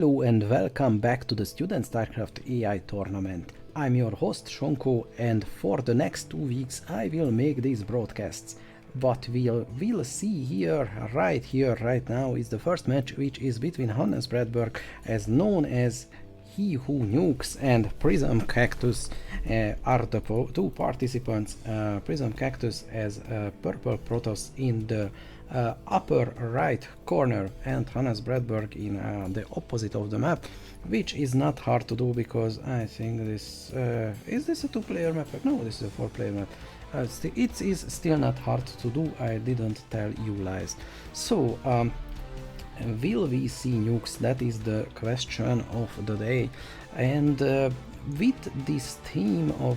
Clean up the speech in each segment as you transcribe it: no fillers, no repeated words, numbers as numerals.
Hello and welcome back to the Student StarCraft AI tournament. I'm your host Shonko, and for the next 2 weeks I will make these broadcasts. What we'll see here, right now, is the first match, which is between Hannes Bradberg, as known as He Who Nukes, and Prism Cactus are the two participants. Prism Cactus as purple Protoss in the upper right corner, and Hannes Bradberg in the opposite of the map, which is not hard to do because I think this is this a 2-player map? No, this is a 4-player map. It is still not hard to do. I didn't tell you lies. So will we see nukes? That is the question of the day. And with this theme of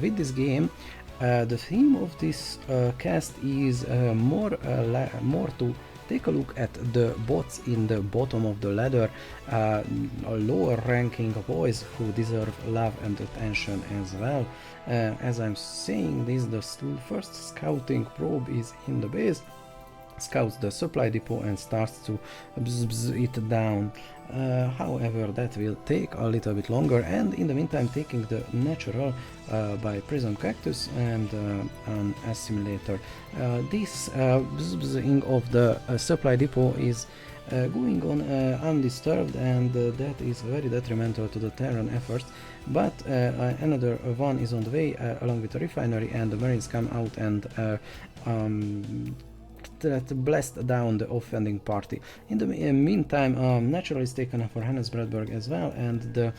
with this game, the theme of this cast is more to take a look at the bots in the bottom of the ladder, lower ranking boys who deserve love and attention as well. As I'm saying this, the first scouting probe is in the base, scouts the supply depot and starts to bzz it down. However, that will take a little bit longer, and in the meantime taking the natural by Prism Cactus and an assimilator. This bzzing of the supply depot is going on undisturbed, and that is very detrimental to the Terran efforts, but another one is on the way along with the refinery, and the Marines come out and that blast down the offending party. In the meantime, natural is taken for Hannes Bradberg as well, and the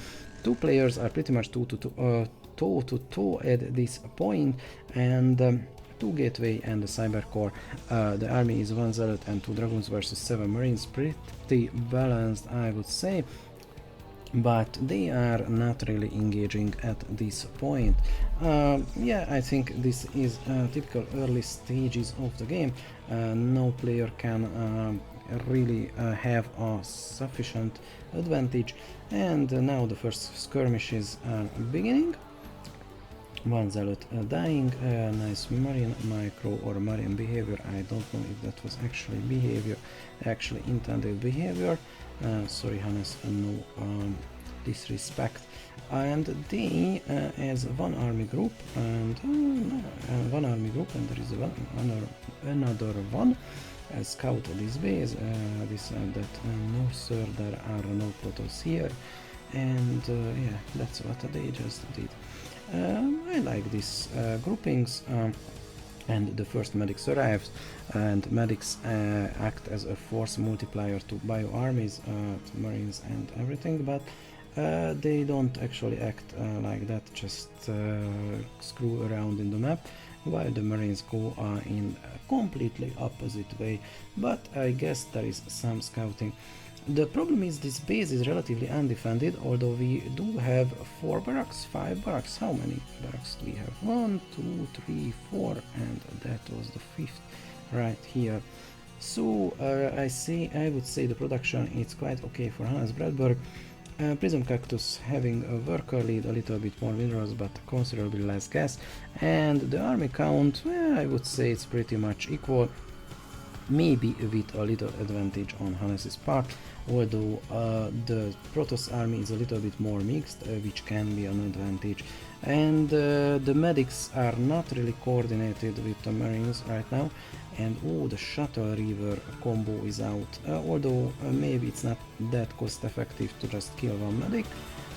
two players are pretty much toe to toe at this point, and 2 gateway and the cyber core. The army is 1 zealot and 2 dragoons versus 7 marines. Pretty balanced, I would say, but they are not really engaging at this point. Yeah, I think this is typical early stages of the game. No player can really have a sufficient advantage, and now the first skirmishes are beginning. 1 zealot dying, nice marine micro or marine behavior. I don't know if that was actually behavior, actually intended behavior. Sorry Hannes, no disrespect. And they as one army group, and one army group, and there is another one. Scout this base, this and that. No sir, there are no protoss here, and yeah, that's what they just did. I like these groupings, and the first medics arrives, and medics act as a force multiplier to bio armies, to marines and everything, but they don't actually act like that, just screw around in the map, while the marines go in a completely opposite way, but I guess there is some scouting. The problem is this base is relatively undefended, although we do have 4 barracks, 5 barracks. How many barracks do we have? 1, 2, 3, 4, and that was the 5th right here. So I would say the production is quite okay for Hannes Bradberg. Prism Cactus having a worker lead, a little bit more minerals but considerably less gas, and the army count, I would say it's pretty much equal, maybe with a little advantage on Hannes's part, although the Protoss army is a little bit more mixed, which can be an advantage, and the medics are not really coordinated with the marines right now, and oh, the shuttle river combo is out, although maybe it's not that cost effective to just kill 1 medic,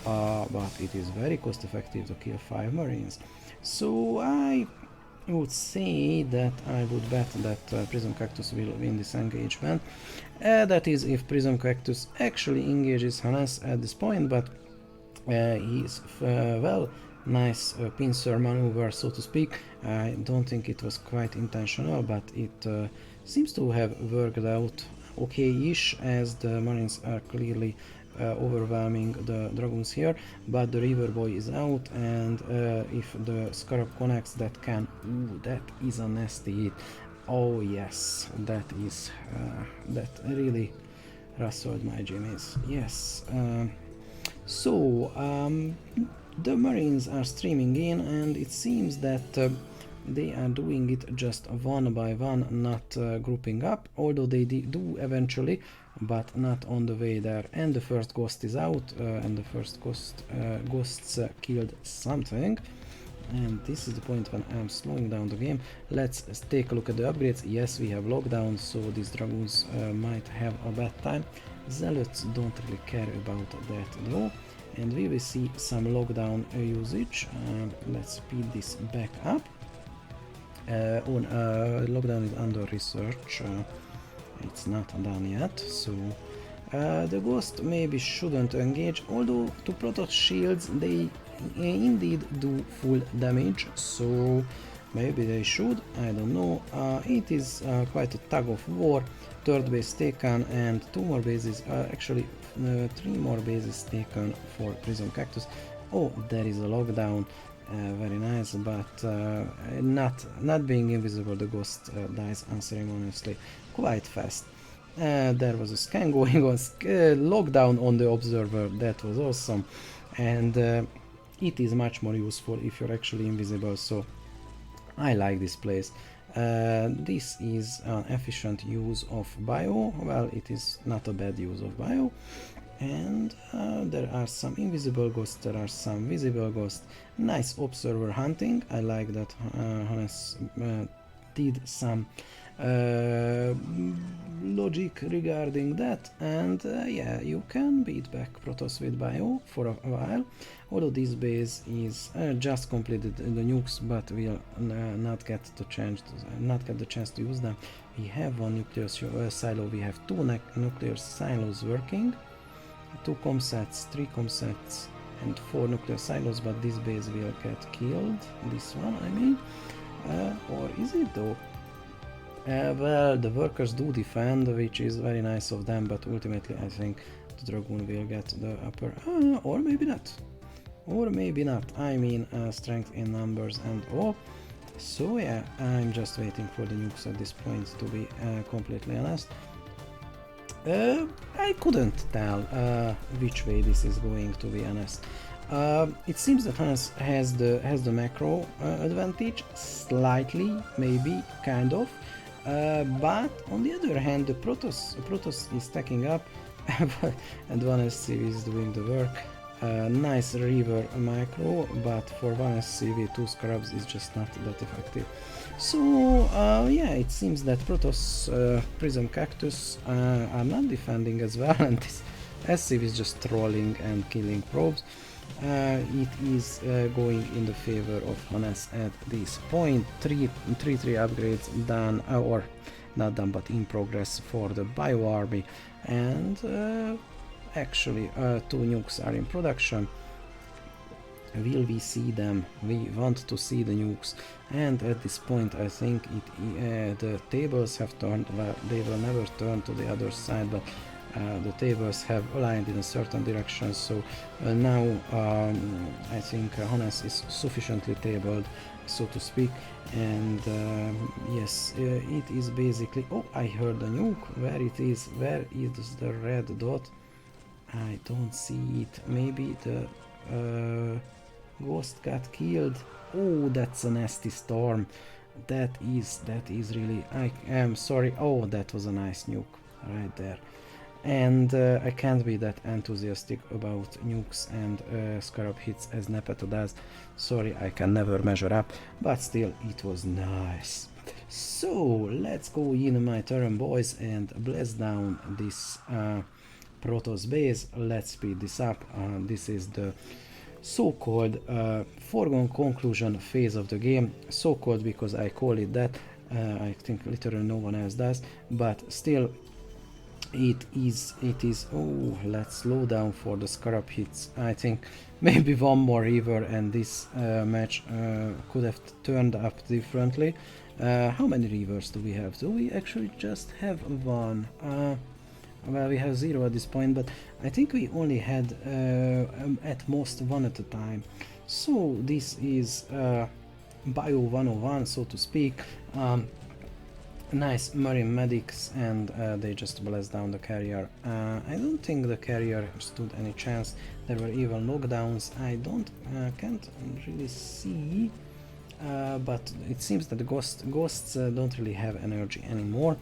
but it is very cost effective to kill 5 marines. So I would say that I would bet that Prism Cactus will win this engagement. That is if Prism Cactus actually engages Hannes at this point, but he's well, nice pincer maneuver, so to speak. I don't think it was quite intentional, but it seems to have worked out okay-ish, as the marines are clearly overwhelming the dragoons here, but the river boy is out, and if the scarab connects, that can, ooh, that is a nasty hit. Oh yes, that is that really rustled my jimmies. Yes. So the marines are streaming in, and it seems that they are doing it just one by one, not grouping up, although they do eventually but not on the way there. And the first ghost is out, and the first ghosts killed something. And this is the point when I'm slowing down the game. Let's take a look at the upgrades. Yes, we have lockdown, so these dragoons might have a bad time. Zealots don't really care about that though. And we will see some lockdown usage. Let's speed this back up. Lockdown is under research. It's not done yet, so the ghost maybe shouldn't engage, although to Protoss shields they indeed do full damage, so maybe they should, I don't know. It is quite a tug of war. Third base taken and 2 more bases, actually 3 more bases taken for Prism Cactus. Oh, there is a lockdown, very nice, but not being invisible, the ghost dies unceremoniously quite fast. There was a scan going on, lockdown on the observer, that was awesome, and it is much more useful if you're actually invisible, so I like this place. This is an efficient use of bio. Well, it is not a bad use of bio. And there are some invisible ghosts, there are some visible ghosts. Nice observer hunting. I like that Hannes did some logic regarding that, and yeah, you can beat back Protoss with bio for a while, although this base is just completed in the nukes, but we'll not get the chance to use them. We have one nuclear silo, we have 2 nuclear silos working, 2 comsats, 3 comsats and 4 nuclear silos, but this base will get killed, this one I mean, or is it though? Well, the workers do defend, which is very nice of them, but ultimately I think the Dragoon will get the upper, or maybe not. Or maybe not, I mean strength in numbers and all. So yeah, I'm just waiting for the nukes at this point, to be completely honest. I couldn't tell which way this is going, to be honest. It seems that Hannes has the macro advantage, slightly, maybe, kind of. But on the other hand, the Protoss is stacking up and 1SC is doing the work. Nice river macro, but for 1SC with 2 Scrubs is just not that effective. So yeah, it seems that Protoss Prism Cactus are not defending as well, and this SC is just trolling and killing probes. It is going in the favor of Hannes at this point. 3 upgrades done, or not done but in progress for the bio army, and actually 2 nukes are in production. Will we see them? We want to see the nukes, and at this point I think the tables have turned. Well, they will never turn to the other side, but the tables have aligned in a certain direction, so now I think Hannes is sufficiently tabled, so to speak, and yes, it is basically... Oh, I heard a nuke. Where it is? Where is the red dot? I don't see it. Maybe the ghost got killed. Oh, that's a nasty storm. That is really... I am sorry. Oh, that was a nice nuke right there. And I can't be that enthusiastic about nukes and Scarab hits as Nepeto does. Sorry, I can never measure up, but still, it was nice. So, let's go in, my Terran boys, and blast down this Protoss base. Let's speed this up. This is the so-called foregone conclusion phase of the game. So-called because I call it that. I think literally no one else does, but still, it is. Oh, let's slow down for the Scarab hits. I think maybe one more river and this match could have turned up differently. How many rivers do we have? Do we actually just have one? Well, we have 0 at this point, but I think we only had at most 1 at a time. So this is Bio 101, so to speak. Nice Marine medics, and they just blast down the carrier. I don't think the carrier stood any chance. There were even knockdowns. I can't really see, but it seems that the ghosts don't really have energy anymore.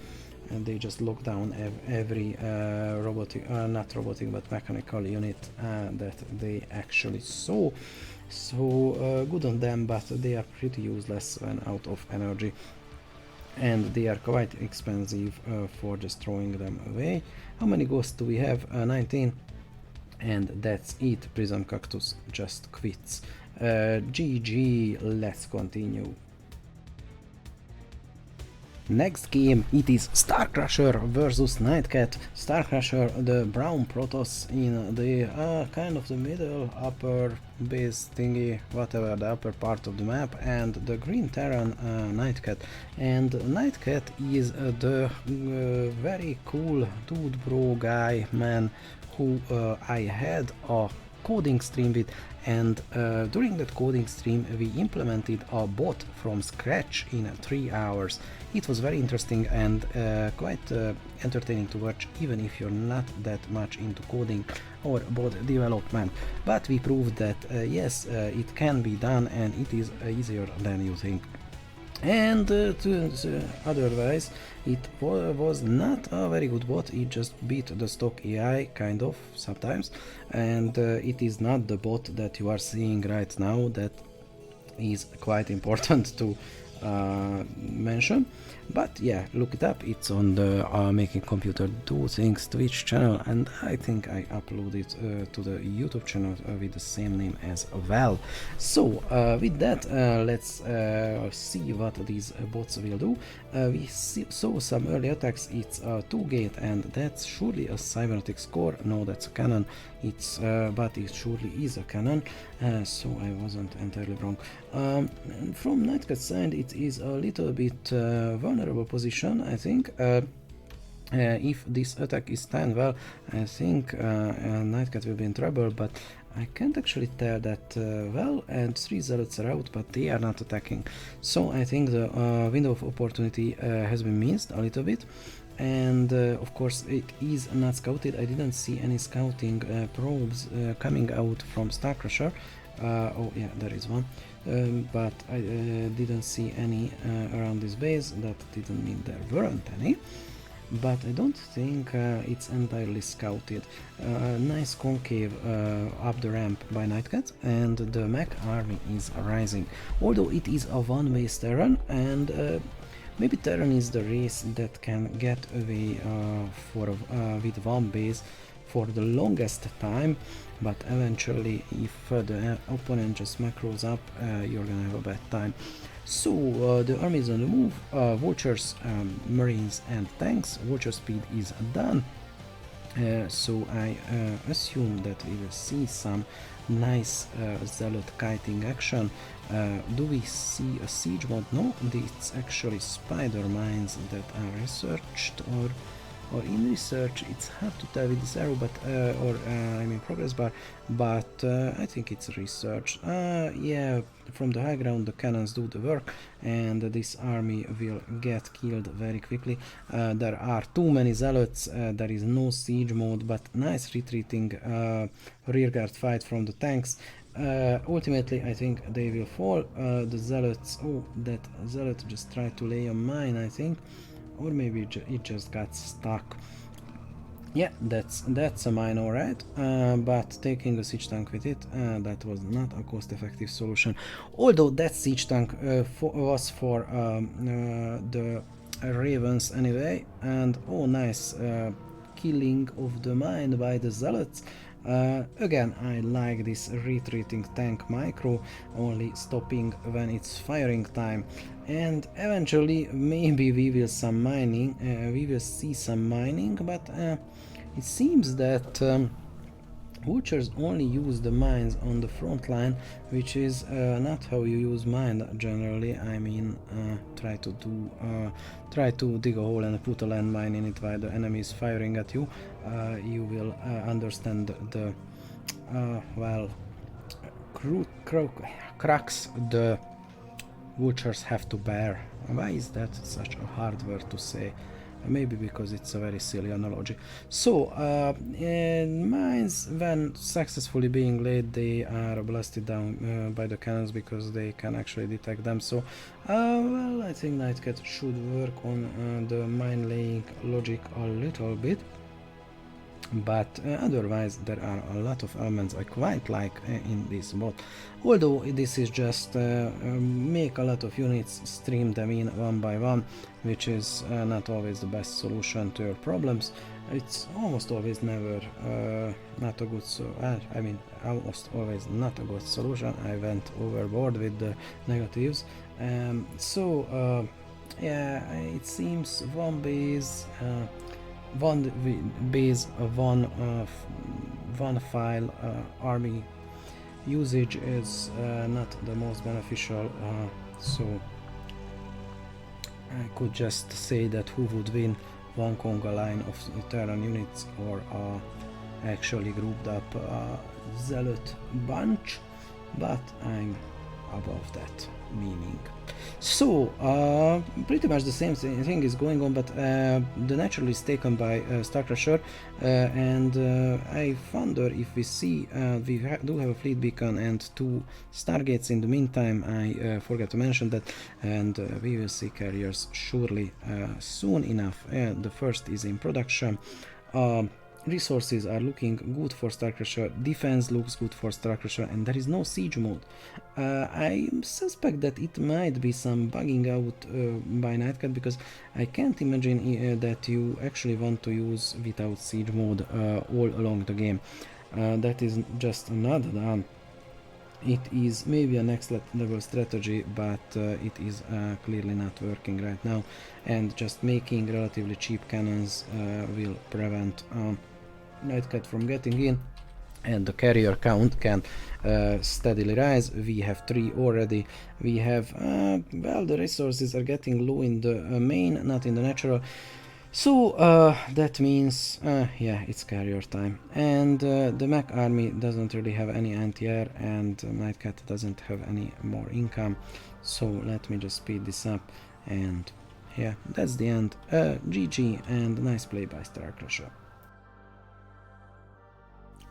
and they just lock down every robotic, not robotic but mechanical unit that they actually saw. So good on them, but they are pretty useless when out of energy, and they are quite expensive for just throwing them away. How many ghosts do we have? 19, and that's it. Prism Cactus just quits. GG, let's continue. Next game, it is Starcrusher versus Nightcat. Starcrusher, the brown Protoss in the kind of the middle upper base thingy, whatever, the upper part of the map, and the green Terran Nightcat. And Nightcat is the very cool dude bro guy man who I had a coding stream with, and during that coding stream we implemented a bot from scratch in 3 hours. It was very interesting and quite entertaining to watch, even if you're not that much into coding or bot development. But we proved that yes, it can be done, and it is easier than you think. And otherwise, it was not a very good bot. It just beat the stock AI kind of sometimes, and it is not the bot that you are seeing right now. That is quite important to mention. But yeah, look it up. It's on the Making Computer Do Things Twitch channel, and I think I uploaded to the YouTube channel with the same name as well. So with that, let's see what these bots will do. We saw some early attacks. It's a 2-gate, and that's surely a cybernetic score. No, that's a cannon. It's but it surely is a cannon, so I wasn't entirely wrong. From Nightcat's side, it is a little bit vulnerable position, I think. If this attack is timed well, I think Nightcat will be in trouble, but I can't actually tell that well, and 3 zealots are out, but they are not attacking. So I think the window of opportunity has been missed a little bit. And of course it is not scouted. I didn't see any scouting probes coming out from Starcrusher. Oh yeah, there is one, but I didn't see any around this base. That didn't mean there weren't any, but I don't think it's entirely scouted. Nice concave up the ramp by Nightcat, and the mech army is rising, although it is a one-way Terran, and maybe Terran is the race that can get away with one base for the longest time, but eventually if the opponent just macros up, you're gonna have a bad time. So the army is on the move, vultures, marines and tanks. Vulture speed is done, so I assume that we will see some nice zealot kiting action. Do we see a siege mod? No, it's actually spider mines that are researched or in research. It's hard to tell with this arrow, but I mean progress bar, but I think it's research. Yeah, from the high ground the cannons do the work, and this army will get killed very quickly. There are too many zealots. There is no siege mode, but nice retreating rearguard fight from the tanks. Ultimately I think they will fall. The zealots, oh, that zealot just tried to lay a mine, I think, or maybe it just got stuck. Yeah, that's a mine, alright, but taking a siege tank with it, that was not a cost-effective solution. Although that siege tank was for the ravens anyway, and oh nice killing of the mine by the zealots. Again, I like this retreating tank micro, only stopping when it's firing time, and eventually maybe we will see some mining, but it seems that vultures only use the mines on the front line, which is not how you use mine generally. I mean, try to dig a hole and put a landmine in it while the enemy is firing at you. You will understand the well, cracks the vultures have to bear. Why is that such a hard word to say? maybe because it's a very silly analogy. So mines, when successfully being laid, they are blasted down by the cannons because they can actually detect them. So well, I think Nightcat should work on the mine laying logic a little bit. But otherwise there are a lot of elements I quite like in this bot. Although this is just make a lot of units, stream them in one by one, which is not always the best solution to your problems. It's almost always never not a good I mean almost always not a good solution. I went overboard with the negatives. Yeah, it seems one base one file army usage is not the most beneficial, so I could just say that who would win one conga line of Terran units or actually grouped up zealot bunch, but I'm above that meaning. So pretty much the same thing is going on, but the natural is taken by StarCraft, and I wonder if we see we do have a fleet beacon and 2 stargates in the meantime. I forgot to mention that, and we will see carriers surely soon enough. The first is in production. Resources are looking good for StarCraft, defense looks good for StarCraft, and there is no siege mode. I suspect that it might be some bugging out by Nightcat, because I can't imagine that you actually want to use without siege mode all along the game. That is just not done. It is maybe a next level strategy, but it is clearly not working right now, and just making relatively cheap cannons will prevent Nightcat from getting in, and the carrier count can steadily rise. We have 3 already. We have well, the resources are getting low in the main, not in the natural. So that means yeah, it's carrier time, and the mech army doesn't really have any anti-air, and Nightcat doesn't have any more income. So let me just speed this up, and yeah, that's the end. GG, and nice play by StarCraft.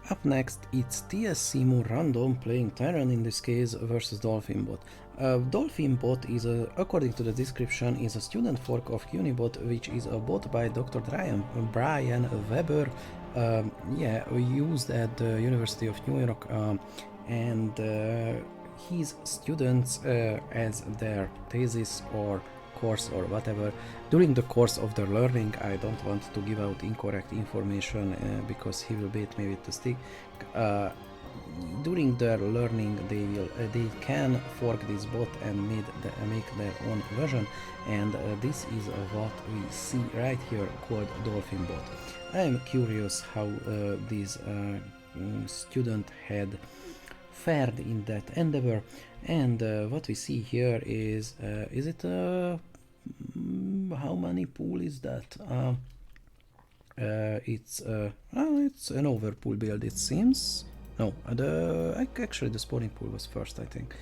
Up next, it's TSCMO random playing Terran, in this case, versus Dolphinbot. Dolphinbot is, according to the description, is a student fork of Unibot, which is a bot by Dr. Brian Weber, yeah, used at the University of New York, and his students, as their thesis or course or whatever, during the course of their learning, I don't want to give out incorrect information because he will beat me with the stick. During their learning, they can fork this bot and make their own version, and this is what we see right here, called Dolphinbot. I am curious how this student had fared in that endeavor, and what we see here is it how many pool is that? It's an overpool build, it seems. No, actually the spawning pool was first, I think.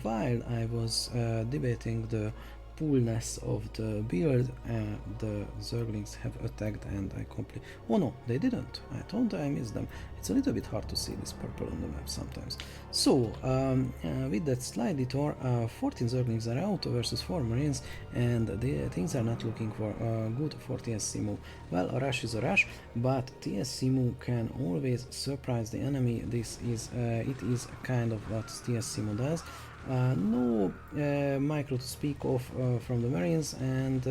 While I was debating the poolness of the build, the Zerglings have attacked, and I completely... Oh no, they didn't. I thought I missed them. It's a little bit hard to see this purple on the map sometimes. So, with that slide detour, 14 Zerglings are out versus 4 Marines, and things are not looking for good for TSCMO. Well, a rush is a rush, but TSCMO can always surprise the enemy. This is, it is kind of what TSCMO does. No micro to speak of from the Marines, and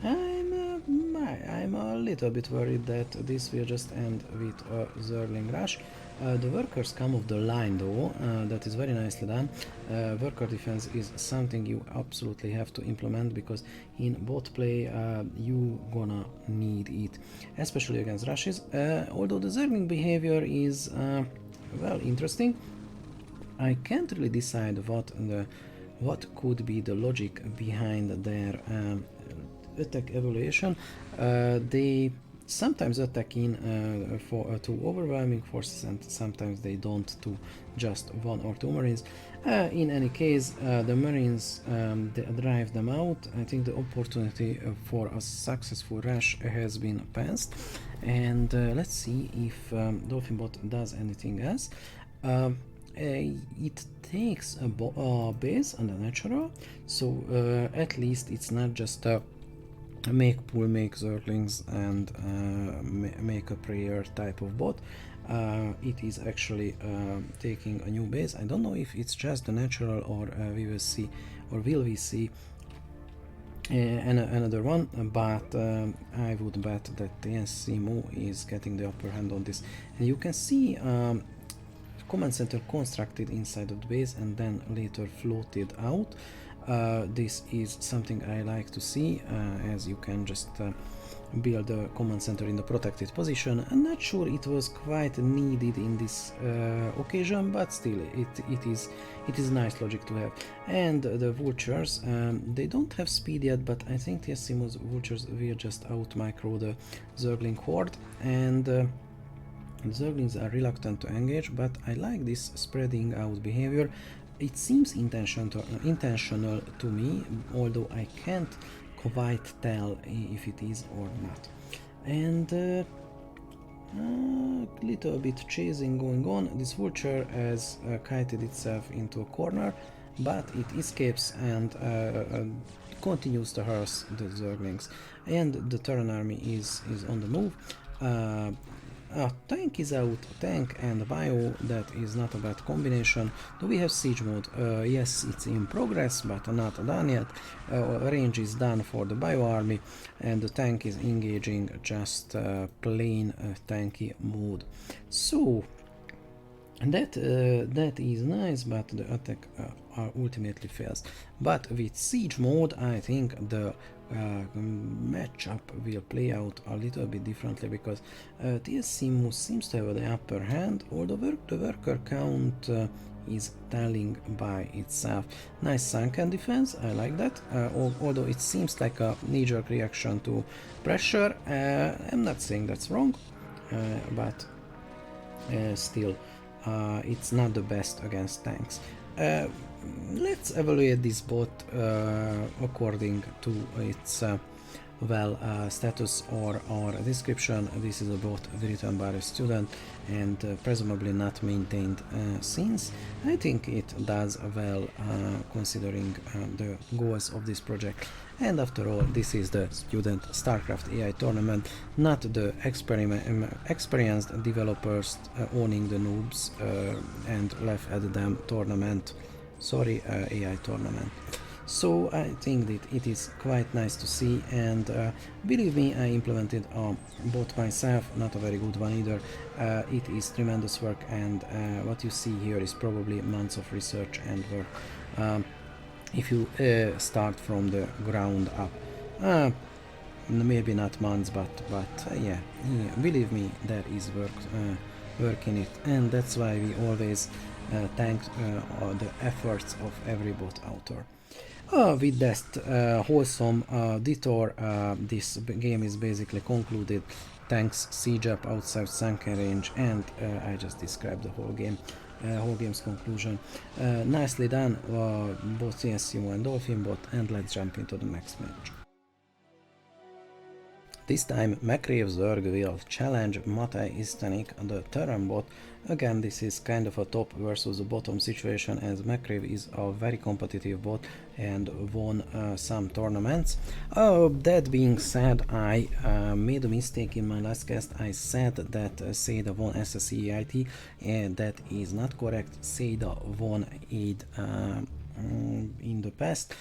I'm a little bit worried that this will just end with a Zergling rush. The workers come off the line though, that is very nicely done. Worker defense is something you absolutely have to implement, because in bot play you gonna need it, especially against rushes. Although the Zergling behavior is well, interesting. I can't really decide what could be the logic behind their attack evaluation. They sometimes attack in for two overwhelming forces, and sometimes they don't, to just one or two marines. In any case, the marines drive them out. I think the opportunity for a successful rush has been passed, and let's see if Dolphin bot does anything else. It takes a base on the natural, so at least it's not just a make pull, make zerglings, and make a prayer type of bot. It is actually taking a new base. I don't know if it's just the natural, or we will see, or will we see another one, but I would bet that the SSCAIT is getting the upper hand on this. And you can see command center constructed inside of the base and then later floated out. This is something I like to see, as you can just build a command center in the protected position. I'm not sure it was quite needed in this occasion, but still it is nice logic to have. And the vultures, they don't have speed yet, but I think the SSCAIT's vultures will just out micro the zergling horde, and the zerglings are reluctant to engage, but I like this spreading out behavior. It seems intentional to me, although I can't quite tell if it is or not. And a little bit chasing going on. This vulture has kited itself into a corner, but it escapes and continues to harass the zerglings. And the Terran army is on the move. A tank is out, tank and bio, that is not a bad combination. Do we have siege mode? Yes, it's in progress, but not done yet. Range is done for the bio army, and the tank is engaging just plain tanky mode. So that is nice, but the attack ultimately fails. But with siege mode, I think the matchup will play out a little bit differently, because TSCAIT seems to have the upper hand, although the worker count is telling by itself. Nice sunken defense, I like that, although it seems like a knee-jerk reaction to pressure. I'm not saying that's wrong, but still it's not the best against tanks. Let's evaluate this bot according to its status or description. This is a bot written by a student and presumably not maintained since. I think it does well considering the goals of this project. And after all, this is the student StarCraft AI tournament, not the experienced developers owning the noobs and left at them tournament. Sorry, AI tournament. So I think that it is quite nice to see, and believe me, I implemented a bot myself, not a very good one either. It is tremendous work, and what you see here is probably months of research and work. If you start from the ground up, maybe not months, but yeah, believe me, there is work in it, and that's why we always thank the efforts of every bot author. With that wholesome detour, this game is basically concluded. Tanks siege up outside sunken range, and I just described the whole game. Whole game's conclusion. Nicely done, both SSCAIT and Dolphin bot, and let's jump into the next match. This time McRae Zerg will challenge Matej Istenik, the Terran bot. Again, this is kind of a top versus a bottom situation, as McRae is a very competitive bot and won some tournaments. That being said, I made a mistake in my last cast. I said that Seda won SSCAIT, and that is not correct. Seda won AID in the past,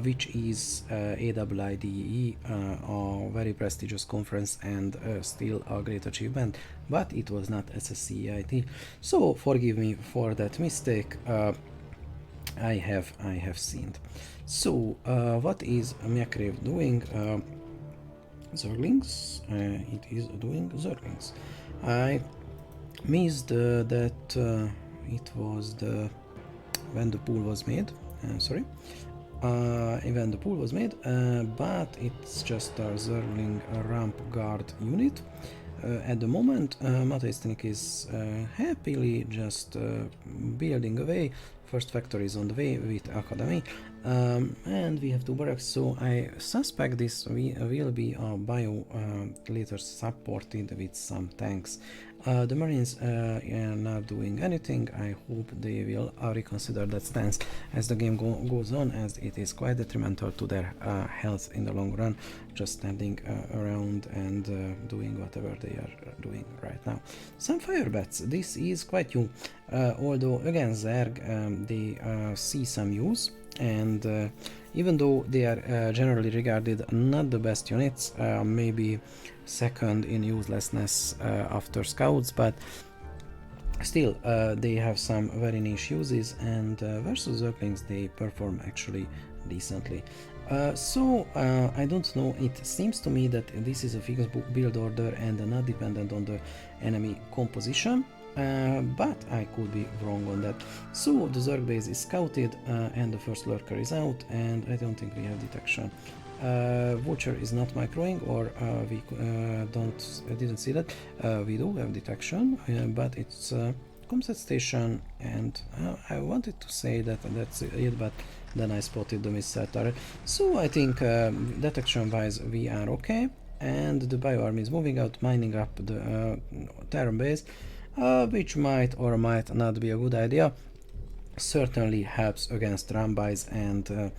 which is AIIDE, a very prestigious conference and still a great achievement, but it was not SSCAIT. So forgive me for that mistake. I have sinned. So what is McRae doing? Zerglings. It is doing Zerglings. I missed that it was the when the pool was made. Sorry. even the pool was made, but it's just a Zergling ramp guard unit. At the moment, Matejstenik is happily just building away. First factory is on the way with Academy, and we have two barracks, so I suspect this will be a bio later supported with some tanks. The Marines are not doing anything. I hope they will reconsider that stance as the game goes on, as it is quite detrimental to their health in the long run, just standing around and doing whatever they are doing right now. Some fire bats, this is quite new, although against Zerg they see some use, and even though they are generally regarded not the best units, maybe second in uselessness after scouts, but still they have some very niche uses, and versus Zerglings they perform actually decently. So I don't know, it seems to me that this is a fixed build order and not dependent on the enemy composition. But I could be wrong on that. So the Zerg base is scouted and the first lurker is out, and I don't think we have detection. Vulture is not microing, or we didn't see that. We do have detection, but it's comset station, and I wanted to say that that's it, but then I spotted the missile turret. So I think detection wise we are okay, and the bio army is moving out, mining up the Terran base. Which might or might not be a good idea. Certainly helps against run-bys, and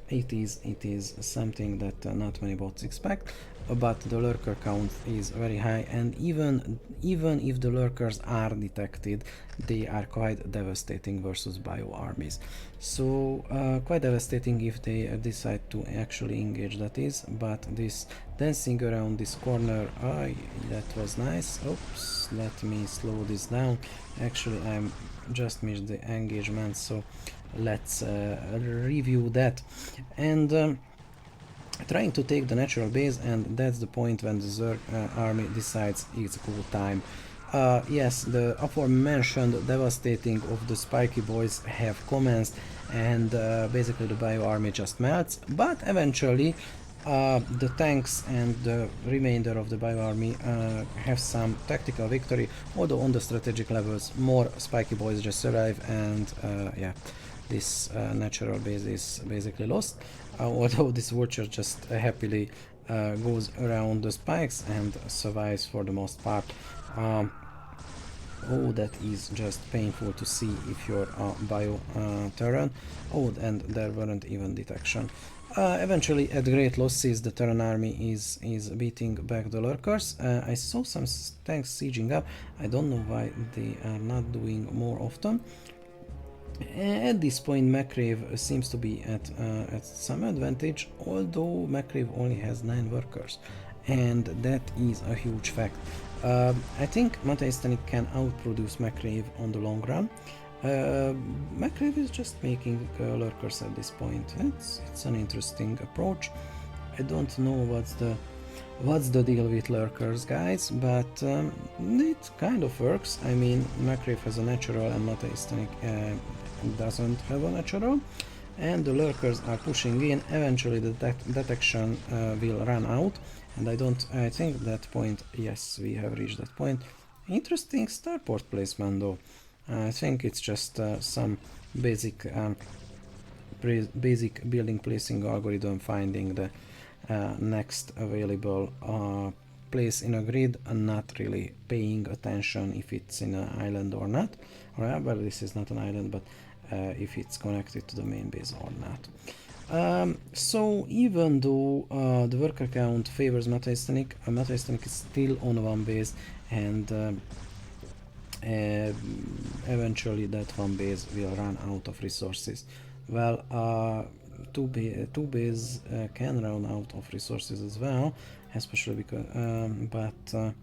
it is something that not many bots expect. But the lurker count is very high, and even if the lurkers are detected, they are quite devastating versus bio armies. So quite devastating if they decide to actually engage, that is. But this dancing around this corner, that was nice. Oops, let me slow this down. Actually, I'm just missed the engagement, so let's review that. And trying to take the natural base, and that's the point when the Zerg army decides it's go time. Yes, the aforementioned devastating of the spiky boys have commenced, and basically the bio army just melts, but eventually the tanks and the remainder of the bio army have some tactical victory, although on the strategic levels more spiky boys just survive, and yeah, this natural base is basically lost, although this vulture just happily goes around the spikes and survives for the most part. Oh, that is just painful to see if you're bio Terran. Oh, and there weren't even detection. Eventually, at great losses, the Terran army is beating back the lurkers. I saw some tanks sieging up. I don't know why they are not doing more often. At this point, McRave seems to be at some advantage, although McRave only has 9 workers, and that is a huge fact. I think Matejstenik can outproduce McRave on the long run. McRave is just making lurkers at this point. It's an interesting approach. I don't know what's the deal with lurkers, guys, but it kind of works. I mean, McRave has a natural and Matejstenik doesn't have a natural, and the lurkers are pushing in. Eventually the detection will run out, and I think that point, yes, we have reached that point. Interesting starport placement though. I think it's just some basic building placing algorithm, finding the next available place in a grid and not really paying attention if it's in an island or not. Well, this is not an island, but if it's connected to the main base or not. So even though the worker count favors Matejstenik, Matejstenik is still on one base, and eventually that one base will run out of resources. Well, two base can run out of resources as well, especially because but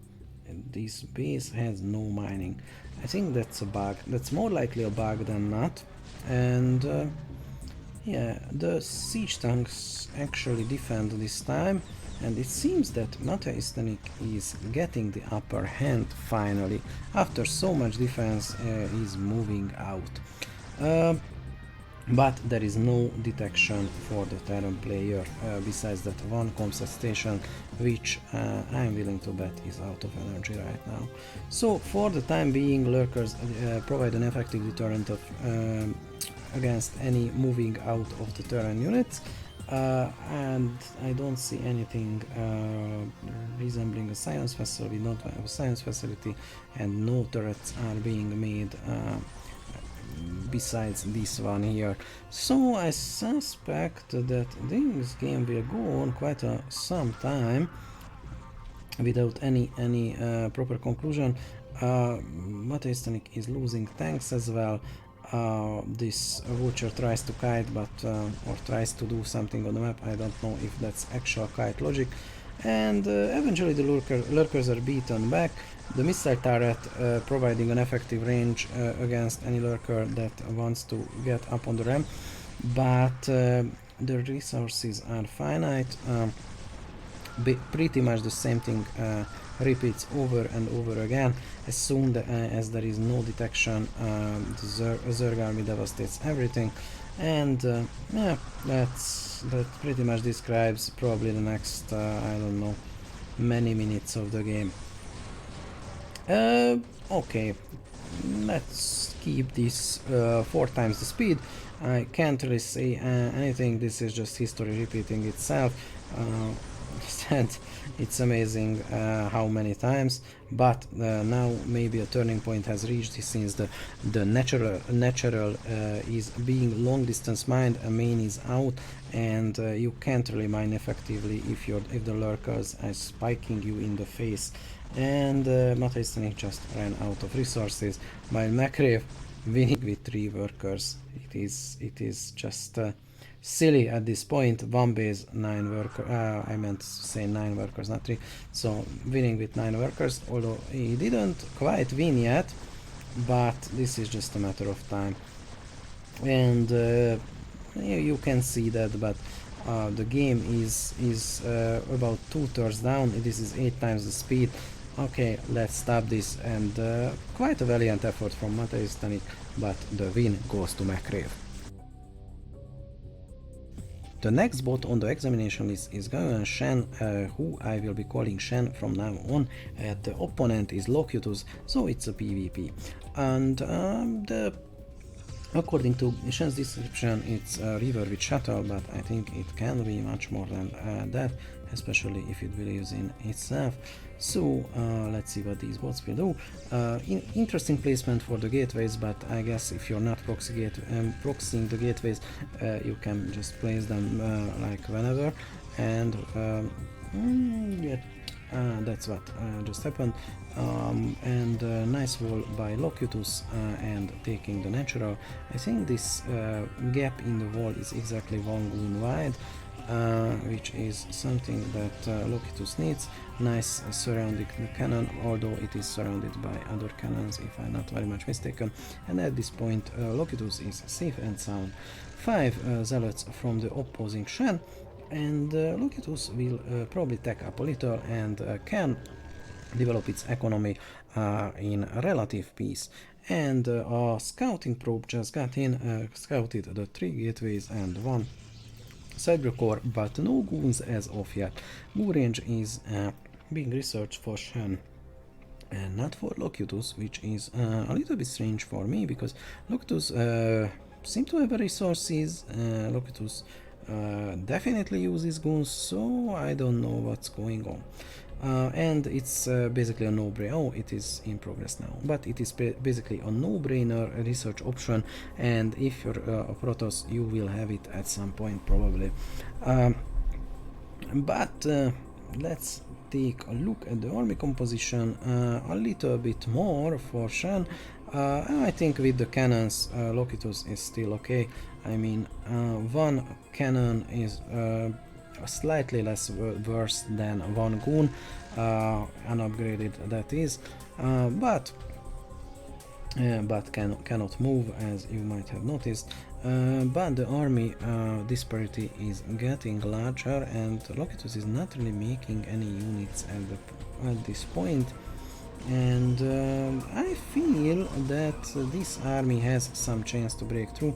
this base has no mining. I think that's a bug. That's more likely a bug than not. And yeah, the siege tanks actually defend this time, and it seems that Matejstenik is getting the upper hand finally. After so much defense, he's moving out. but there is no detection for the Terran player besides that one comsat station, which I'm willing to bet is out of energy right now. So for the time being, lurkers provide an effective deterrent of against any moving out of the Terran units, and I don't see anything resembling a science vessel. We don't have a science facility, and no turrets are being made besides this one here. So I suspect that this game will go on quite some time without any proper conclusion. Mateistanik is losing tanks as well. This vulture tries to kite, but or tries to do something on the map. I don't know if that's actual kite logic. And eventually the lurkers are beaten back. The missile turret providing an effective range against any lurker that wants to get up on the ramp, but the resources are finite. Pretty much the same thing repeats over and over again. As soon as there is no detection, the Zerg army devastates everything, and yeah, that pretty much describes probably the next I don't know, many minutes of the game. Okay, let's keep this 4 times the speed. I can't really say anything. This is just history repeating itself. And it's amazing how many times, but now maybe a turning point has reached, since the natural is being long distance mined, a main is out, and you can't really mine effectively if the lurkers are spiking you in the face. And Mateistanik just ran out of resources, while Makriev winning with 3 workers. It is just silly at this point. 1 base, 9 workers. I meant to say 9 workers, not 3. So winning with 9 workers, although he didn't quite win yet, but this is just a matter of time. And you can see that, but the game is about 2/3 down. This is 8 times the speed. Okay, let's stop this, and quite a valiant effort from Mateistanik, but the win goes to Makriev. The next bot on the examination list is Gaoyan Shen, who I will be calling Shen from now on. The opponent is Locus, so it's a PvP. And according to Shen's description, it's a river with shuttle, but I think it can be much more than that, especially if it believes in itself. So let's see what these bots will do. Interesting placement for the gateways, but I guess if you're not proxying the gateways, you can just place them like whenever, and yeah, that's what just happened. And nice wall by Locus and taking the natural. I think this gap in the wall is exactly 1 goon wide, which is something that Locus needs. Nice surrounding cannon, although it is surrounded by other cannons if I'm not very much mistaken, and at this point Locus is safe and sound. 5 zealots from the opposing Shen, and Locus will probably tech up a little and can develop its economy in relative peace. And a scouting probe just got in, scouted the 3 gateways and 1 cyber core, but no goons as of yet. Goon range is being researched for Shen and not for Locus, which is a little bit strange for me, because Locus seem to have resources. Locus definitely uses goons, so I don't know what's going on. And it's basically a no-brainer. Oh, it is in progress now, but it is basically a no-brainer research option, and if you're a Protoss, you will have it at some point probably. But let's take a look at the army composition a little bit more for Shen. I think with the cannons, Locus is still okay. I mean, 1 cannon is slightly less worse than 1 goon, unupgraded that is, but cannot move, as you might have noticed. But the army disparity is getting larger, and Locus is not really making any units at this point. And I feel feel that this army has some chance to break through,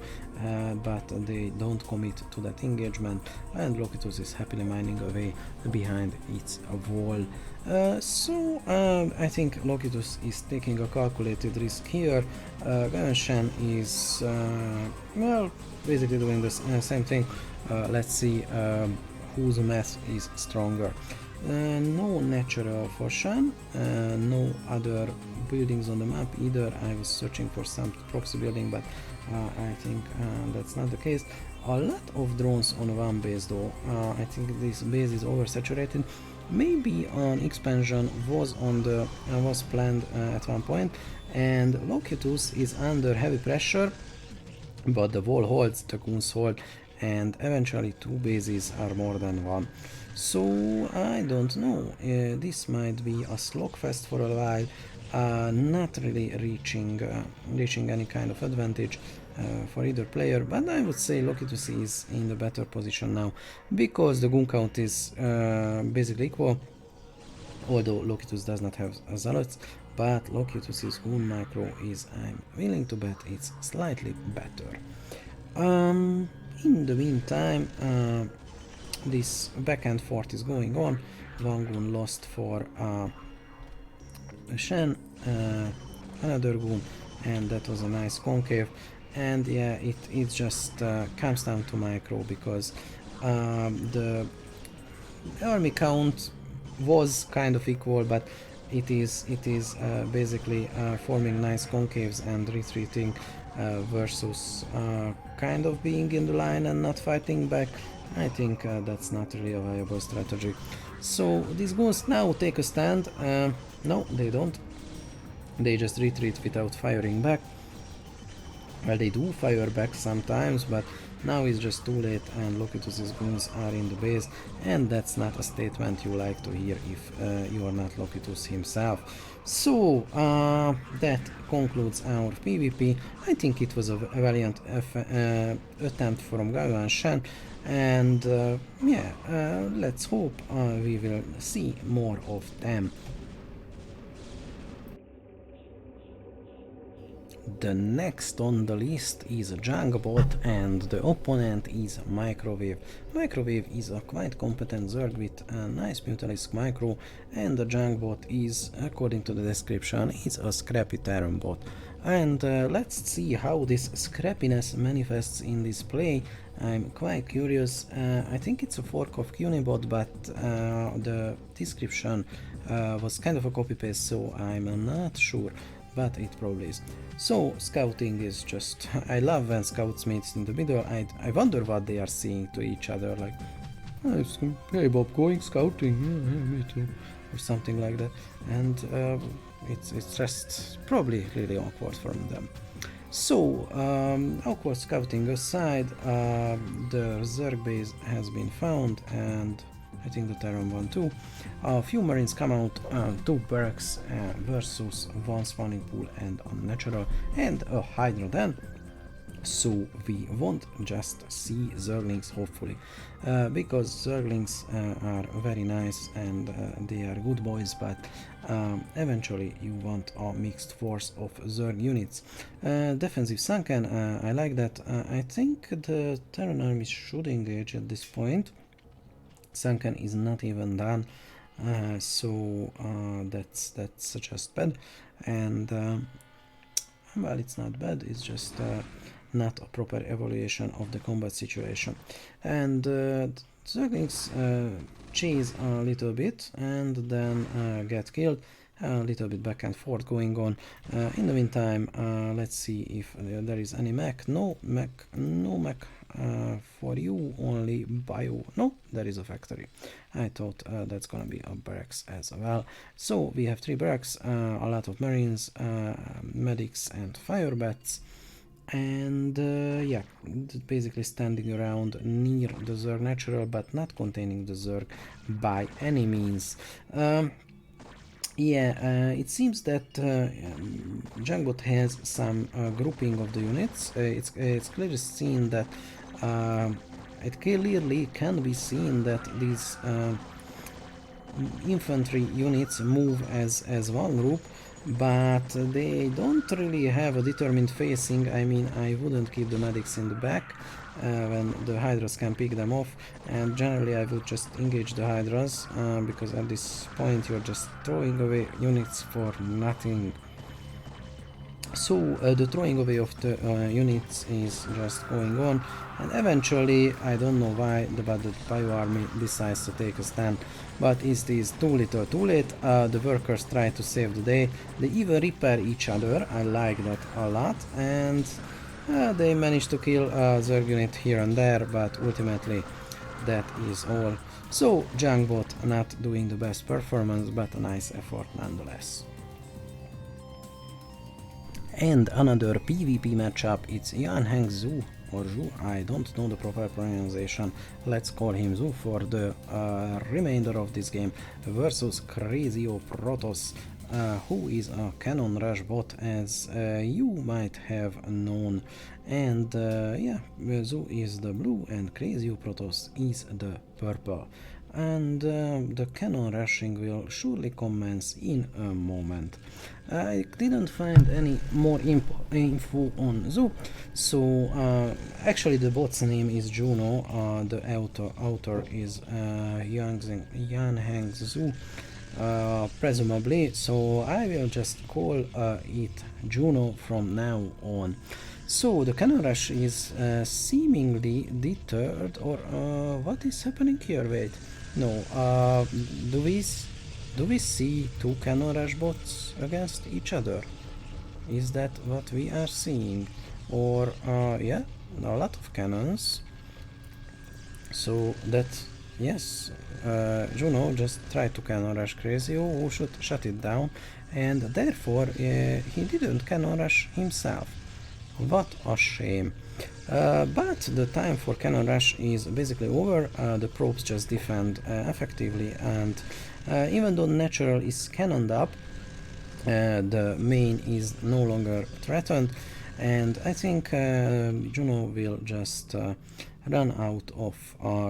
but they don't commit to that engagement, and Lokitus is happily mining away behind its wall. I think Lokitus is taking a calculated risk here. Shen is, well, basically doing the same thing. Let's see whose math is stronger. No natural for Shen, no other buildings on the map either. I was searching for some proxy building, but I think that's not the case. A lot of drones on one base though. I think this base is oversaturated. Maybe an expansion was planned at one point, and Lokitus is under heavy pressure, but the wall holds, the goons hold, and eventually two bases are more than one. So I don't know, this might be a slogfest for a while, not really reaching any kind of advantage for either player, but I would say Lokitus is in the better position now, because the goon count is basically equal, although Lokitus does not have zealots, but Lokitus's goon micro is, I'm willing to bet, it's slightly better. In the meantime, this backhand fort is going on. One goon lost for Shen, another goon, and that was a nice concave. And yeah, it just comes down to micro, because the army count was kind of equal, but it is basically forming nice concaves and retreating versus kind of being in the line and not fighting back. I think that's not really a viable strategy. So these goons now take a stand. No, they don't. They just retreat without firing back. Well, they do fire back sometimes, but now it's just too late, and Lokitus's goons are in the base, and that's not a statement you like to hear if you are not Lokitus himself. So that concludes our PvP. I think it was a valiant attempt from Gaga and Shen, and yeah, let's hope we will see more of them. The next on the list is a Jungbot, and the opponent is Microwave. Microwave is a quite competent Zerg with a nice Mutalisk micro, and the Jungbot is, according to the description, is a scrappy Terran bot. And let's see how this scrappiness manifests in this play. I'm quite curious. I think it's a fork of Cunibot, but the description was kind of a copy-paste, so I'm not sure, but it probably is. So scouting is just, I love when scouts meet in the middle. I wonder what they are saying to each other, like, oh, hey Bob, going scouting, yeah, me too, or something like that. And it's just probably really awkward from them. So awkward scouting aside, the Zerg base has been found, and I think the Terran one too. A few Marines come out, 2 barracks versus 1 spawning pool and unnatural, and a Hydra then. So we won't just see Zerglings, hopefully, because Zerglings are very nice and they are good boys, but eventually you want a mixed force of Zerg units. Defensive Sunken, I like that. I think the Terran army should engage at this point. Sunken is not even done, so that's just bad, and well, it's not bad, it's just not a proper evaluation of the combat situation. And Zerglings chase a little bit and then get killed. A little bit back and forth going on. In the meantime, let's see if there is any mech. No mech for you, only bio. No, there is a factory. I thought that's gonna be a barracks as well. So we have 3 barracks, a lot of marines, medics and fire bats, and yeah, basically standing around near the Zerg natural, but not containing the Zerg by any means. Yeah, it seems that Jungbot has some grouping of the units. It's clearly seen that it clearly can be seen that these infantry units move as one group, but they don't really have a determined facing. I mean, I wouldn't keep the medics in the back when the Hydras can pick them off, and generally I would just engage the Hydras because at this point you're just throwing away units for nothing. So the throwing away of the units is just going on, and eventually, I don't know why, but the bio army decides to take a stand, but it is too little too late. The workers try to save the day, they even repair each other, I like that a lot, and they manage to kill a Zerg unit here and there, but ultimately that is all. So Jungbot not doing the best performance, but a nice effort nonetheless. And another PvP matchup, it's Yan Heng Zhu, or Zhu, I don't know the proper pronunciation, let's call him Zhu for the remainder of this game, versus Crazio Protoss, who is a Cannon Rush bot, as you might have known. And yeah, Zhu is the blue and Crazio Protoss is the purple. And the cannon rushing will surely commence in a moment. I didn't find any more info on Zhu, so actually the bot's name is Juno, the author is Yan Heng Zhu, presumably, so I will just call it Juno from now on. So the cannon rush is seemingly deterred, or what is happening here? Wait, no. Do we see two cannon rush bots against each other? Is that what we are seeing? Or yeah, a lot of cannons. So that, yes, Juno just tried to cannon rush Crazio, who should shut it down, and therefore he didn't cannon rush himself. What a shame. But the time for cannon rush is basically over. The probes just defend effectively, and even though natural is cannoned up, the main is no longer threatened, and I think Juno will just run out of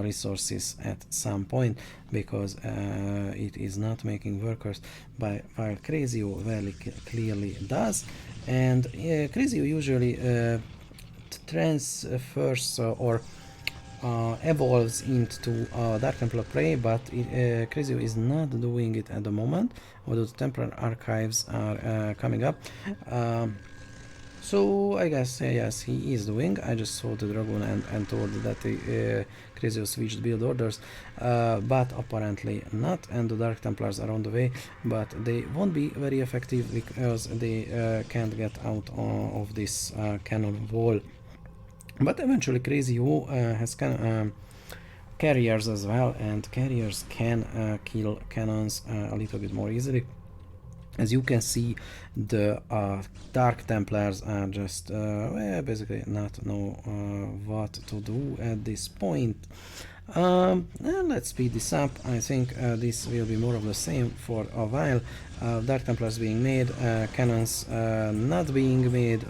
resources at some point, because it is not making workers, while Crazio very clearly does. And Crazio usually transfers or evolves into Dark Templar prey, but Crazio is not doing it at the moment, although the Templar archives are coming up. So I guess yes, he is doing. I just saw the Dragon and thought that Crazio switched build orders, but apparently not, and the Dark Templars are on the way, but they won't be very effective because they can't get out of this cannon wall. But eventually Crazio has carriers as well, and carriers can kill cannons a little bit more easily. As you can see, the Dark Templars are just well, basically not know what to do at this point. Let's speed this up. I think this will be more of the same for a while. Dark Templars being made, cannons not being made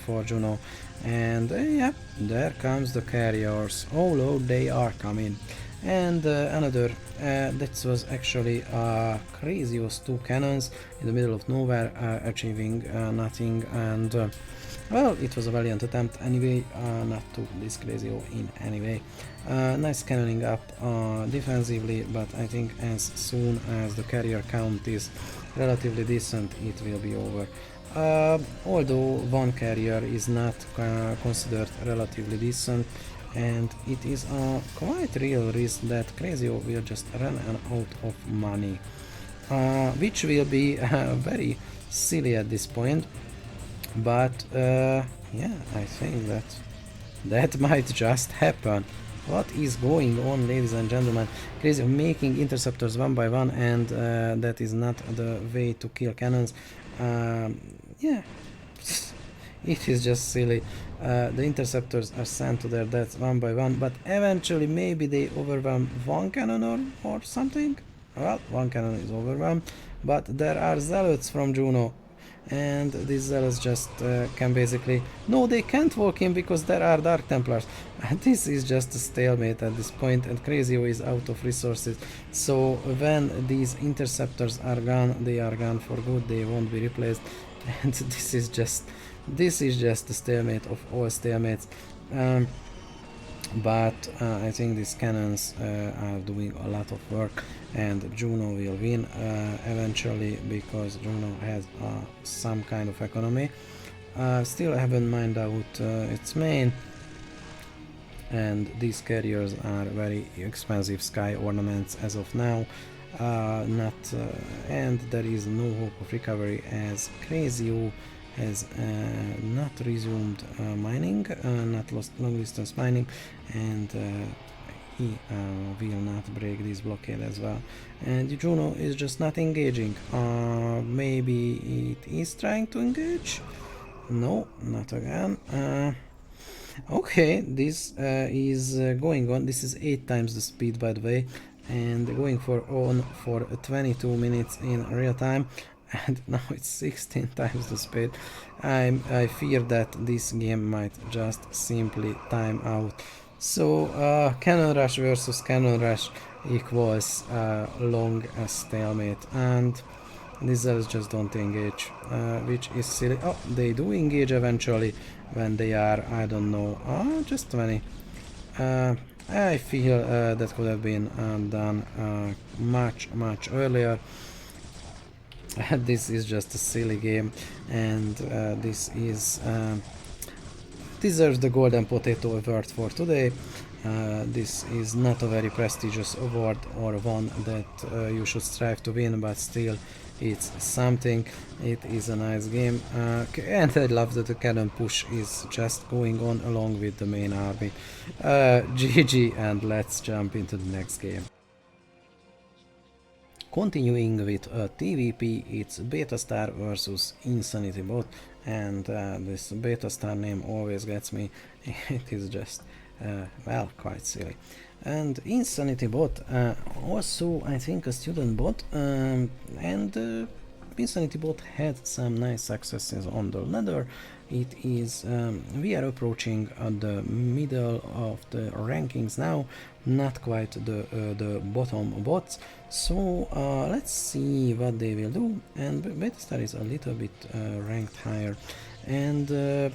for Juno, and yeah, there comes the carriers. Oh Lord, they are coming. And another, that was actually Crazio's two cannons in the middle of nowhere, achieving nothing, and well, it was a valiant attempt anyway, not to this Crazio in any way. Nice cannoning up defensively, but I think as soon as the carrier count is relatively decent, it will be over. Although one carrier is not considered relatively decent, and it is a quite real risk that Crazio will just run out of money, which will be very silly at this point, but yeah, I think that might just happen. What is going on, ladies and gentlemen? Crazio making interceptors one by one, and that is not the way to kill cannons. Yeah, it is just silly. The interceptors are sent to their deaths one by one, but eventually maybe they overwhelm one cannon or something. Well, one cannon is overwhelmed, but there are zealots from Juno, and these zealots just can basically... No, they can't walk in because there are Dark Templars. And this is just a stalemate at this point, and Crazio is out of resources. So when these interceptors are gone, they are gone for good, they won't be replaced. And this is just the stalemate of all stalemates. But I think these cannons are doing a lot of work, and Juno will win eventually, because Juno has some kind of economy. Still I haven't mined out its main, and these carriers are very expensive sky ornaments as of now. And there is no hope of recovery, as Crazio has not resumed mining, not lost long distance mining, and he will not break this blockade as well. And Juno is just not engaging. Maybe it is trying to engage? No, not again. Okay, this is going on. This is 8 times the speed, by the way, and going on for 22 minutes in real time, and now it's 16 times the speed. I fear that this game might just simply time out. So Cannon Rush versus Cannon Rush equals long stalemate, and these zealots just don't engage, which is silly. Oh, they do engage eventually when they are, I don't know, just 20. I feel that could have been done much earlier. This is just a silly game, and this is deserves the Golden Potato Award for today. This is not a very prestigious award, or one that you should strive to win, but still it's something. It is a nice game, and I love that the cannon push is just going on along with the main army. GG, and let's jump into the next game. Continuing with TVP, it's Beta Star versus Insanity Bot, and this Beta Star name always gets me. It is just, well, quite silly. And Insanity Bot, also I think a student bot, and Insanity Bot had some nice successes on the ladder. It is, we are approaching the middle of the rankings now, not quite the bottom bots. So let's see what they will do. And Beta Star is a little bit ranked higher, and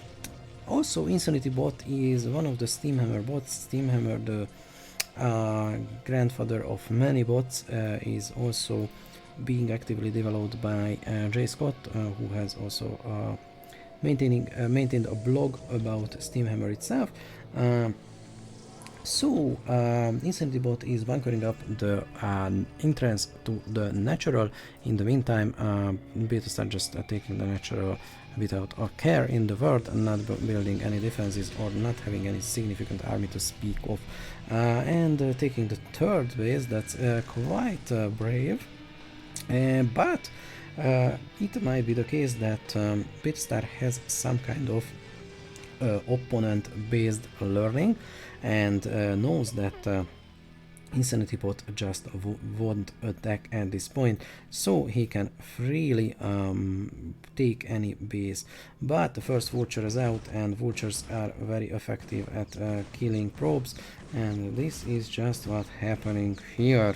also Insanity Bot is one of the Steamhammer bots. Steamhammer, the grandfather of many bots, is also being actively developed by J. Scott, who has also maintained a blog about Steamhammer itself. So Insanity Bot is bunkering up the entrance to the natural. In the meantime, Beta Star just taking the natural without a care in the world, and not building any defenses or not having any significant army to speak of, and taking the third base. That's quite brave, but it might be the case that Beta Star has some kind of opponent-based learning, and knows that Insanity Bot just won't attack at this point, so he can freely take any base. But the first vulture is out, and vultures are very effective at killing probes, and this is just what's happening here.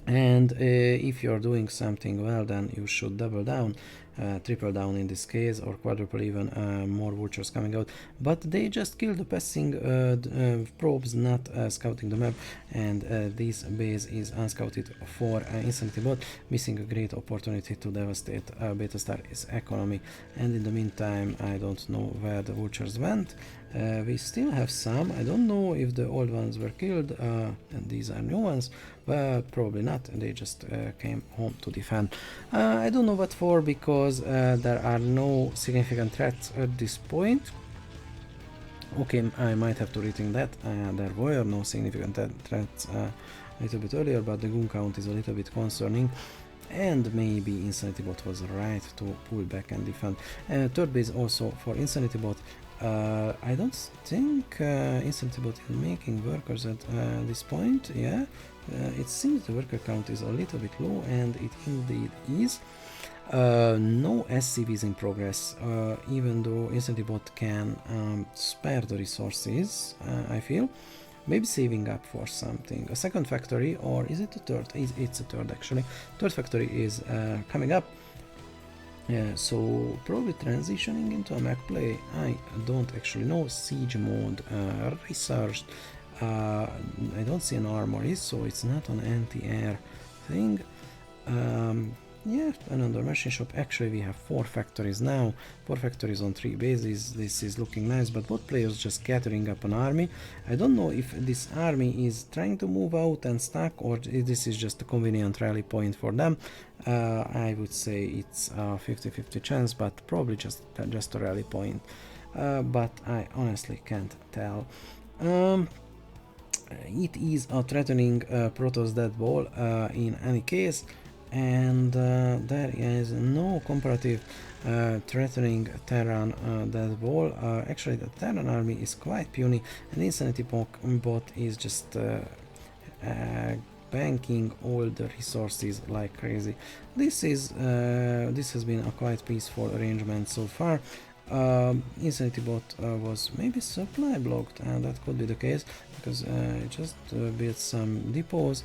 And if you're doing something well, then you should double down, triple down in this case, or quadruple even, more vultures coming out. But they just kill the passing probes, not scouting the map, and this base is unscouted for Insanity Bot, missing a great opportunity to devastate Beta Star's economy. And in the meantime, I don't know where the vultures went. We still have some. I don't know if the old ones were killed, and these are new ones, but probably not. They just came home to defend. I don't know what for, because there are no significant threats at this point. Okay, I might have to rethink that. There were no significant threats a little bit earlier, but the goon count is a little bit concerning. And maybe Insanity Bot was right to pull back and defend. Third base also for Insanity Bot. I don't think Insanity Bot is making workers at this point. Yeah, it seems the worker count is a little bit low, and it indeed is. No SCVs in progress, even though Instantly Bot can spare the resources, I feel. Maybe saving up for something. A second factory, or is it a third? It's a third actually. Third factory is coming up. So probably transitioning into a mech play. I don't actually know. Siege mode, researched. I don't see an armory, so it's not an anti-air thing. Yeah, another machine shop. Actually, we have 4 factories now. 4 factories on 3 bases. This is looking nice, but both players just gathering up an army. I don't know if this army is trying to move out and stuck, or if this is just a convenient rally point for them. I would say it's a 50-50 chance, but probably just a rally point. But I honestly can't tell. It is a threatening Protoss dead ball in any case. And there is no comparative threatening Terran death ball. Actually, the Terran army is quite puny, and Insanity Bot is just banking all the resources like crazy. This has been a quite peaceful arrangement so far. Insanity Bot was maybe supply blocked, and that could be the case because it just built some depots.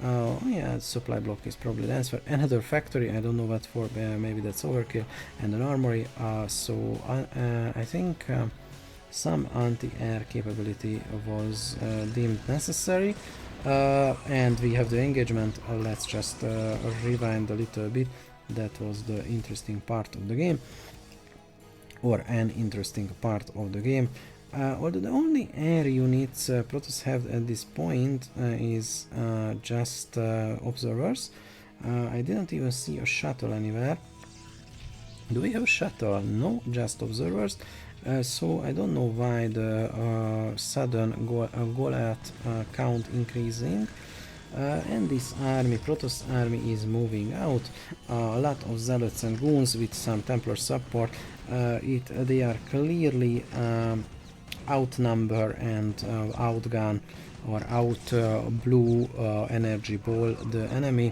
Yeah, supply block is probably the answer. Another factory, I don't know what for, maybe that's overkill, and an armory. So I think some anti-air capability was deemed necessary. And we have the engagement. Let's just rewind a little bit. That was the interesting part of the game, or an interesting part of the game. Although the only air units Protoss have at this point is just observers. I didn't even see a shuttle anywhere. Do we have a shuttle? No, just observers. So I don't know why the sudden Goliath count increasing. And this army, Protoss army, is moving out. A lot of zealots and goons with some Templar support. They are clearly outnumber and outgun or blue energy ball the enemy.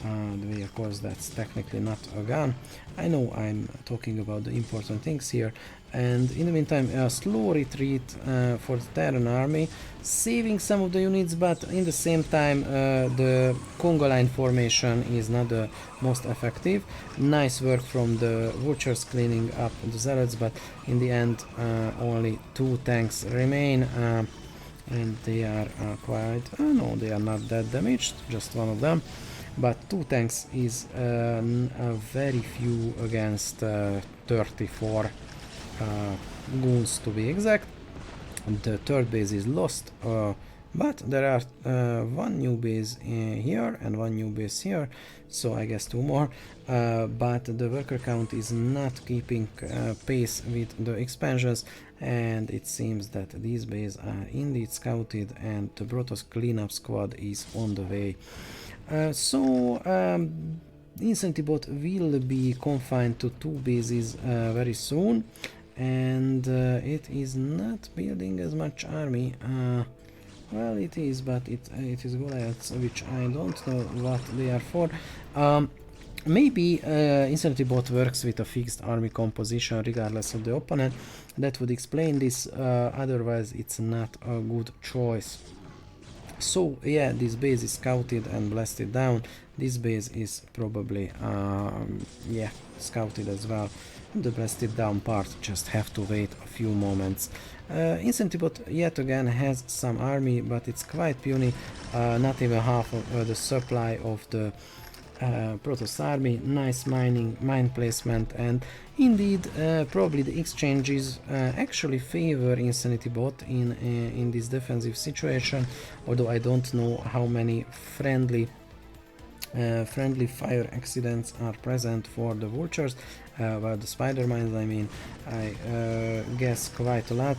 The way, of course, that's technically not a gun. I know I'm talking about the important things here. And in the meantime, a slow retreat for the Terran army, saving some of the units, but in the same time the Congo line formation is not the most effective. Nice work from the Vultures cleaning up the zealots, but in the end only 2 tanks remain, and they are quite... no, they are not that damaged, just one of them. But 2 tanks is very few against 34 goons to be exact. The third base is lost, but there are 1 new base here and 1 new base here, so I guess 2 more. But the worker count is not keeping pace with the expansions, and it seems that these bases are indeed scouted and the Protoss cleanup squad is on the way. Insanity Bot will be confined to 2 bases very soon, and it is not building as much army. Well, it is, but it is Goliaths, which I don't know what they are for. Maybe Insanity Bot works with a fixed army composition regardless of the opponent. That would explain this, otherwise it's not a good choice. So yeah, this base is scouted and blasted down. This base is probably yeah, scouted as well. The blasted down part just have to wait a few moments. Insanity Bot yet again has some army, but it's quite puny. Not even half of the supply of the Protoss army. Nice mine placement, and indeed probably the exchanges actually favor Insanity Bot in this defensive situation, although I don't know how many friendly fire accidents are present for the Vultures. Well, the spider mines, I mean, I guess quite a lot.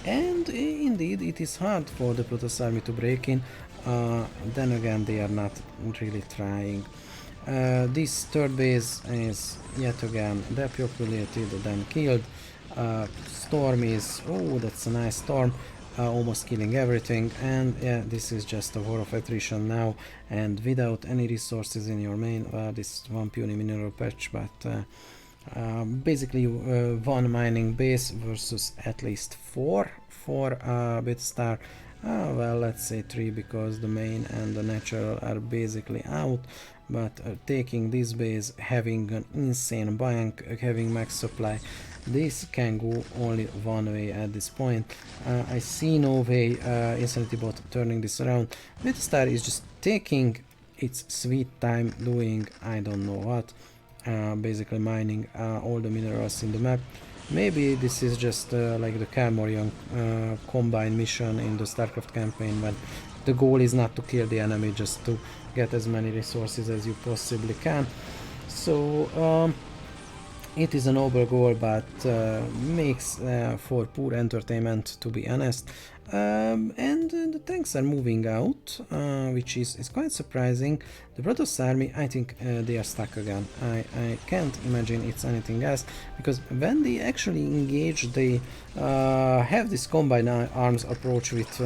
And indeed it is hard for the Protoss army to break in. Then again, they are not really trying. This third base is yet again depopulated, then killed. Storm is... oh, that's a nice storm. almost killing everything. And yeah, this is just a war of attrition now, and without any resources in your main. This one puny mineral patch, but basically one mining base versus at least four for Bitstar. Well, let's say 3, because the main and the natural are basically out, but taking this base, having an insane bank, having max supply, this can go only one way at this point. I see no way Insanity Bot turning this around. Bitstar is just taking its sweet time doing I don't know what, basically mining all the minerals in the map. Maybe this is just like the Calmorian combine mission in the StarCraft campaign, when the goal is not to kill the enemy, just to get as many resources as you possibly can. So it is a noble goal, but makes for poor entertainment, to be honest. And the tanks are moving out, which is quite surprising. The Protoss army, I think they are stuck again. I can't imagine it's anything else, because when they actually engage, they have this combined arms approach with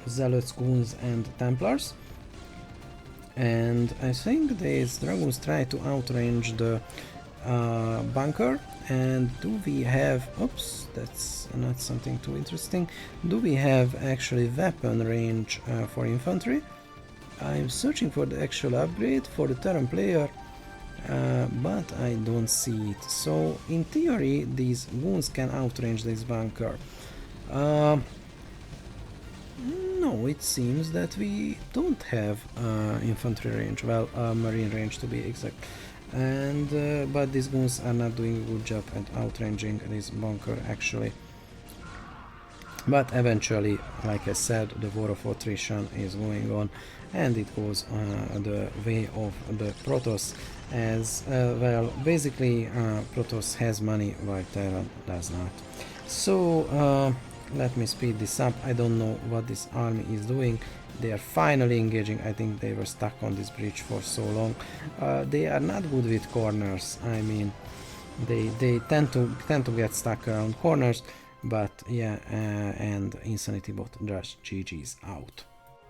Zealots, Goons and Templars. And I think these Dragoons try to outrange the bunker. And do we have, oops, that's not something too interesting, do we have actually weapon range for infantry? I'm searching for the actual upgrade for the Terran player, but I don't see it. So in theory these goons can outrange this bunker. No, it seems that we don't have infantry range, well, marine range to be exact. And but these goons are not doing a good job at outranging this bunker actually. But eventually, like I said, the war of attrition is going on, and it goes the way of the Protoss, as well, basically Protoss has money while Terran does not. So let me speed this up. I don't know what this army is doing. They are finally engaging. I think they were stuck on this bridge for so long. They are not good with corners. I mean, they tend to get stuck around corners. But yeah, and Insanity Bot just GG's out.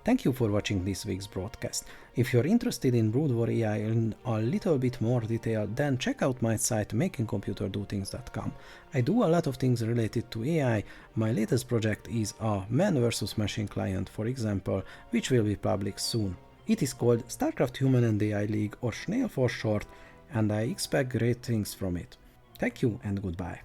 Thank you for watching this week's broadcast. If you're interested in Brood War AI in a little bit more detail, then check out my site makingcomputerdotings.com. I do a lot of things related to AI. My latest project is a man versus machine client, for example, which will be public soon. It is called StarCraft Human and AI League, or SNAIL for short, and I expect great things from it. Thank you and goodbye.